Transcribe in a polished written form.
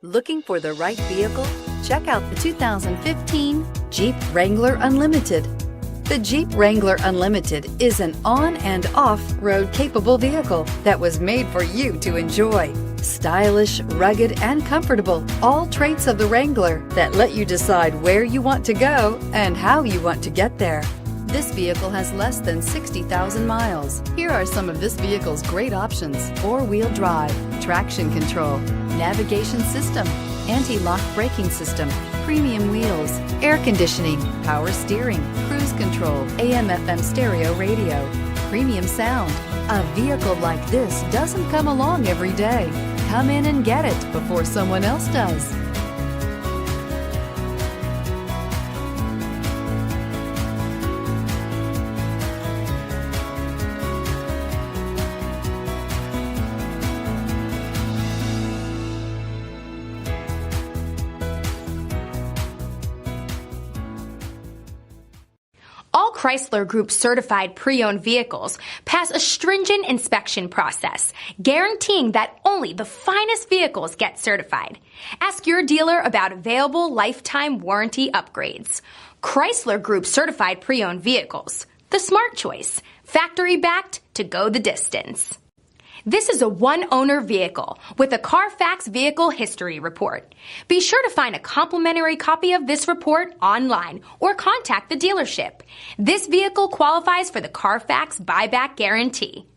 Looking for the right vehicle? Check out the 2015 Jeep Wrangler Unlimited. The Jeep Wrangler Unlimited is an on- and off-road capable vehicle that was made for you to enjoy. Stylish, rugged, and comfortable, all traits of the Wrangler that let you decide where you want to go and how you want to get there. This vehicle has less than 60,000 miles. Here are some of this vehicle's great options: four-wheel drive, traction control, navigation system, anti-lock braking system, premium wheels, air conditioning, power steering, cruise control, AM/FM stereo radio, premium sound. A vehicle like this doesn't come along every day. Come in and get it before someone else does. All Chrysler Group certified pre-owned vehicles pass a stringent inspection process, guaranteeing that only the finest vehicles get certified. Ask your dealer about available lifetime warranty upgrades. Chrysler Group certified pre-owned vehicles, the smart choice, factory backed to go the distance. This is a one-owner vehicle with a CARFAX Vehicle History Report. Be sure to find a complimentary copy of this report online or contact the dealership. This vehicle qualifies for the CARFAX buyback guarantee.